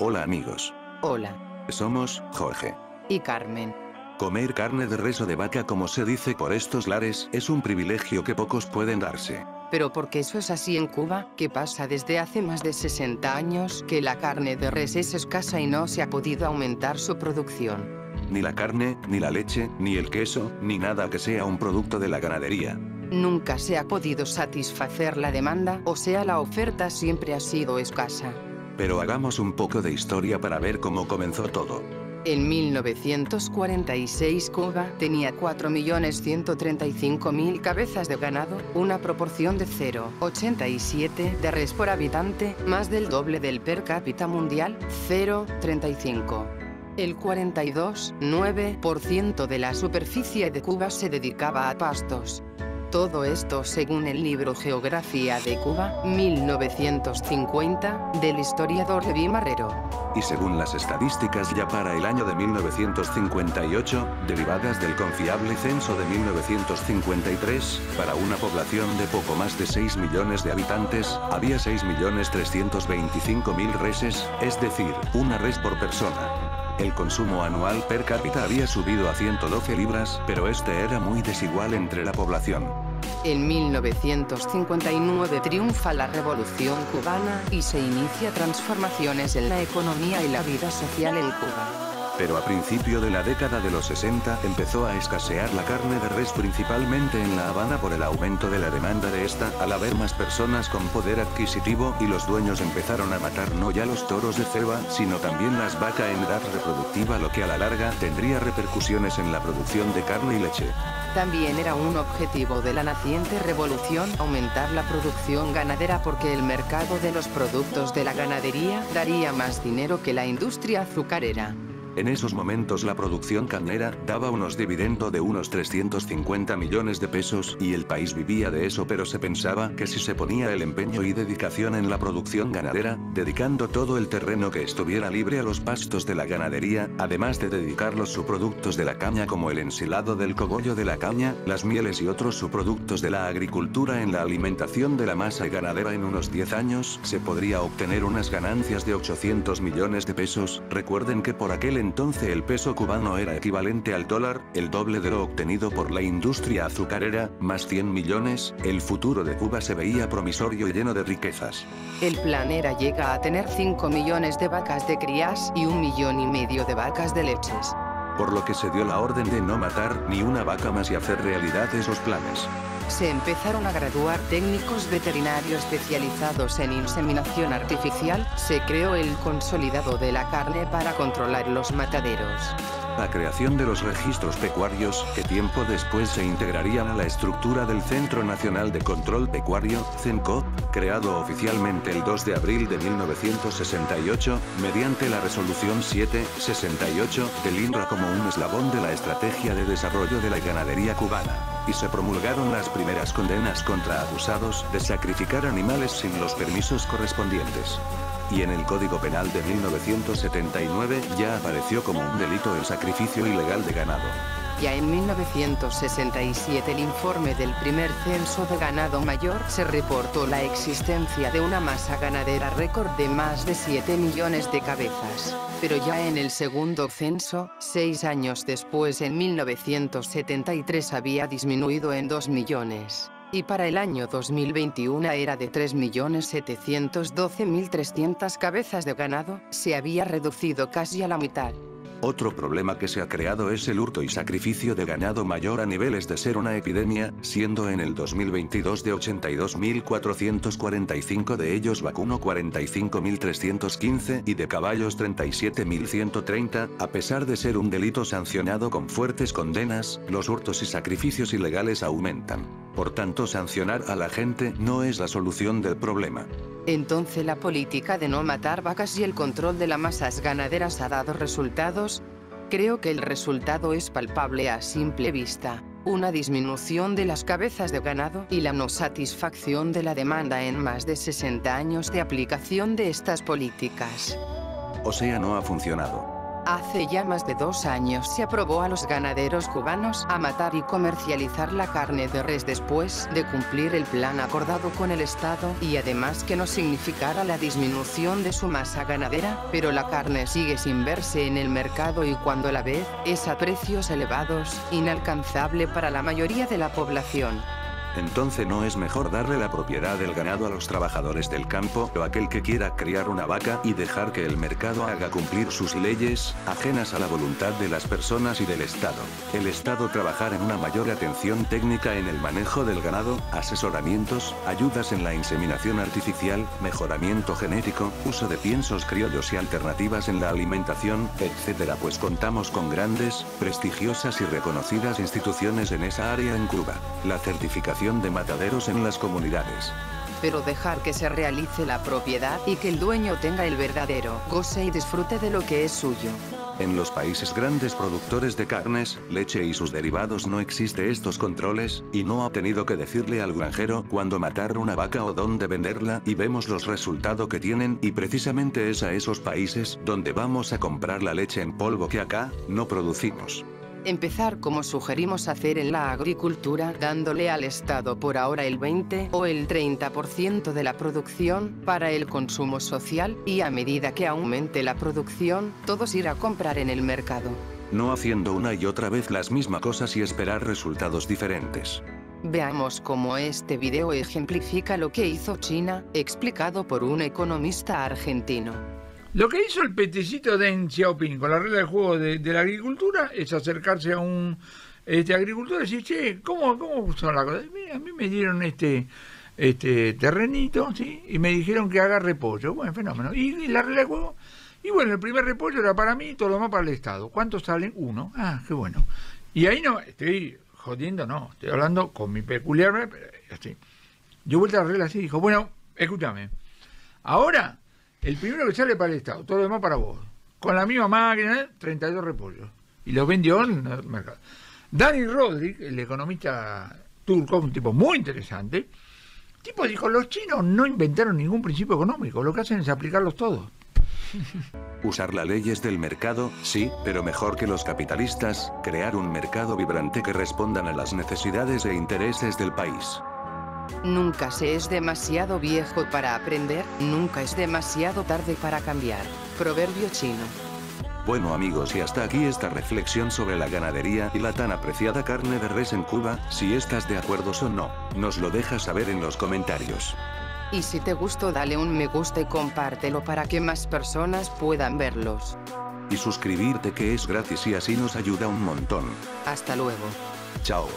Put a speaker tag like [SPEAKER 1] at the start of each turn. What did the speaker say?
[SPEAKER 1] Hola amigos.
[SPEAKER 2] Hola.
[SPEAKER 1] Somos Jorge
[SPEAKER 2] Y Carmen.
[SPEAKER 1] Comer carne de res o de vaca, como se dice por estos lares, es un privilegio que pocos pueden darse.
[SPEAKER 2] ¿Pero por qué eso es así en Cuba? ¿Qué pasa desde hace más de 60 años que la carne de res es escasa y no se ha podido aumentar su producción?
[SPEAKER 1] Ni la carne, ni la leche, ni el queso, ni nada que sea un producto de la ganadería.
[SPEAKER 2] Nunca se ha podido satisfacer la demanda, o sea, la oferta siempre ha sido escasa.
[SPEAKER 1] Pero hagamos un poco de historia para ver cómo comenzó todo.
[SPEAKER 2] En 1946 Cuba tenía 4.135.000 cabezas de ganado, una proporción de 0,87 de res por habitante, más del doble del per cápita mundial, 0,35. El 42,9% de la superficie de Cuba se dedicaba a pastos. Todo esto según el libro Geografía de Cuba, 1950, del historiador Leví Marrero.
[SPEAKER 1] Y según las estadísticas ya para el año de 1958, derivadas del confiable censo de 1953, para una población de poco más de 6 millones de habitantes, había 6.325.000 reses, es decir, una res por persona. El consumo anual per cápita había subido a 112 libras, pero este era muy desigual entre la población.
[SPEAKER 2] En 1959 triunfa la Revolución Cubana y se inicia transformaciones en la economía y la vida social en Cuba.
[SPEAKER 1] Pero a principio de la década de los 60 empezó a escasear la carne de res, principalmente en La Habana por el aumento de la demanda de esta, al haber más personas con poder adquisitivo, y los dueños empezaron a matar no ya los toros de ceba, sino también las vacas en edad reproductiva, lo que a la larga tendría repercusiones en la producción de carne y leche.
[SPEAKER 2] También era un objetivo de la naciente revolución aumentar la producción ganadera, porque el mercado de los productos de la ganadería daría más dinero que la industria azucarera.
[SPEAKER 1] En esos momentos la producción carnera daba unos dividendos de unos 350 millones de pesos, y el país vivía de eso, pero se pensaba que si se ponía el empeño y dedicación en la producción ganadera, dedicando todo el terreno que estuviera libre a los pastos de la ganadería, además de dedicar los subproductos de la caña como el ensilado del cogollo de la caña, las mieles y otros subproductos de la agricultura en la alimentación de la masa ganadera, en unos 10 años se podría obtener unas ganancias de 800 millones de pesos. Recuerden que por aquel entonces el peso cubano era equivalente al dólar, el doble de lo obtenido por la industria azucarera, más 100 millones, el futuro de Cuba se veía promisorio y lleno de riquezas.
[SPEAKER 2] El planera llega a tener 5 millones de vacas de crías y 1,5 millones de vacas de leches.
[SPEAKER 1] Por lo que se dio la orden de no matar ni una vaca más y hacer realidad esos planes.
[SPEAKER 2] Se empezaron a graduar técnicos veterinarios especializados en inseminación artificial, se creó el consolidado de la carne para controlar los mataderos.
[SPEAKER 1] La creación de los registros pecuarios, que tiempo después se integrarían a la estructura del Centro Nacional de Control Pecuario, CENCOP, creado oficialmente el 2 de abril de 1968, mediante la Resolución 768 del INRA como un eslabón de la estrategia de desarrollo de la ganadería cubana. Y se promulgaron las primeras condenas contra abusados de sacrificar animales sin los permisos correspondientes. Y en el Código Penal de 1979 ya apareció como un delito el sacrificio ilegal de ganado.
[SPEAKER 2] Ya en 1967 el informe del primer censo de ganado mayor se reportó la existencia de una masa ganadera récord de más de 7 millones de cabezas. Pero ya en el segundo censo, 6 años después, en 1973, había disminuido en 2 millones. Y para el año 2021 era de 3.712.300 cabezas de ganado, se había reducido casi a la mitad.
[SPEAKER 1] Otro problema que se ha creado es el hurto y sacrificio de ganado mayor a niveles de ser una epidemia, siendo en el 2022 de 82.445 de ellos vacuno 45.315 y de caballos 37.130, a pesar de ser un delito sancionado con fuertes condenas, los hurtos y sacrificios ilegales aumentan. Por tanto, sancionar a la gente no es la solución del problema.
[SPEAKER 2] Entonces la política de no matar vacas y el control de las masas ganaderas ha dado resultados. Creo que el resultado es palpable a simple vista. Una disminución de las cabezas de ganado y la no satisfacción de la demanda en más de 60 años de aplicación de estas políticas.
[SPEAKER 1] O sea, no ha funcionado.
[SPEAKER 2] Hace ya más de 2 años se aprobó a los ganaderos cubanos a matar y comercializar la carne de res después de cumplir el plan acordado con el Estado y además que no significara la disminución de su masa ganadera, pero la carne sigue sin verse en el mercado y cuando la ve, es a precios elevados, inalcanzable para la mayoría de la población.
[SPEAKER 1] Entonces ¿no es mejor darle la propiedad del ganado a los trabajadores del campo o aquel que quiera criar una vaca y dejar que el mercado haga cumplir sus leyes, ajenas a la voluntad de las personas y del Estado? El Estado trabajar en una mayor atención técnica en el manejo del ganado, asesoramientos, ayudas en la inseminación artificial, mejoramiento genético, uso de piensos criollos y alternativas en la alimentación, etc. Pues contamos con grandes, prestigiosas y reconocidas instituciones en esa área en Cuba. La certificación de mataderos en las comunidades.
[SPEAKER 2] Pero dejar que se realice la propiedad y que el dueño tenga el verdadero goce y disfrute de lo que es suyo.
[SPEAKER 1] En los países grandes productores de carnes, leche y sus derivados no existe estos controles, y no ha tenido que decirle al granjero cuándo matar una vaca o dónde venderla, y vemos los resultados que tienen, y precisamente es a esos países donde vamos a comprar la leche en polvo que acá no producimos.
[SPEAKER 2] Empezar como sugerimos hacer en la agricultura, dándole al Estado por ahora el 20 o el 30% de la producción para el consumo social y a medida que aumente la producción, todos ir a comprar en el mercado.
[SPEAKER 1] No haciendo una y otra vez las mismas cosas y esperar resultados diferentes.
[SPEAKER 2] Veamos cómo este video ejemplifica lo que hizo China, explicado por un economista argentino.
[SPEAKER 3] Lo que hizo el petecito Deng Xiaoping con la regla de juego de la agricultura es acercarse a un agricultor y decir, che, ¿cómo son las cosas? A mí me dieron este terrenito, ¿sí? Y me dijeron que haga repollo. Bueno, fenómeno. Y la regla de juego, y bueno, el primer repollo era para mí y todo lo demás para el Estado. ¿Cuántos salen? 1. Ah, qué bueno. Y ahí no, estoy jodiendo, no, estoy hablando con mi peculiar, así. Yo vuelta a la regla así y dijo, bueno, escúchame, ahora el primero que sale para el Estado, todo lo demás para vos. Con la misma máquina, 32 repollos. Y los vendió en el mercado. Dani Rodrik, el economista turco, un tipo muy interesante, el tipo dijo, los chinos no inventaron ningún principio económico, lo que hacen es aplicarlos todos.
[SPEAKER 1] Usar las leyes del mercado, sí, pero mejor que los capitalistas, crear un mercado vibrante que respondan a las necesidades e intereses del país.
[SPEAKER 2] Nunca se es demasiado viejo para aprender, nunca es demasiado tarde para cambiar. Proverbio chino.
[SPEAKER 1] Bueno amigos, y hasta aquí esta reflexión sobre la ganadería y la tan apreciada carne de res en Cuba. Si estás de acuerdo o no, nos lo dejas saber en los comentarios.
[SPEAKER 2] Y si te gustó, dale un me gusta y compártelo para que más personas puedan verlos.
[SPEAKER 1] Y suscribirte, que es gratis y así nos ayuda un montón.
[SPEAKER 2] Hasta luego.
[SPEAKER 1] Chao.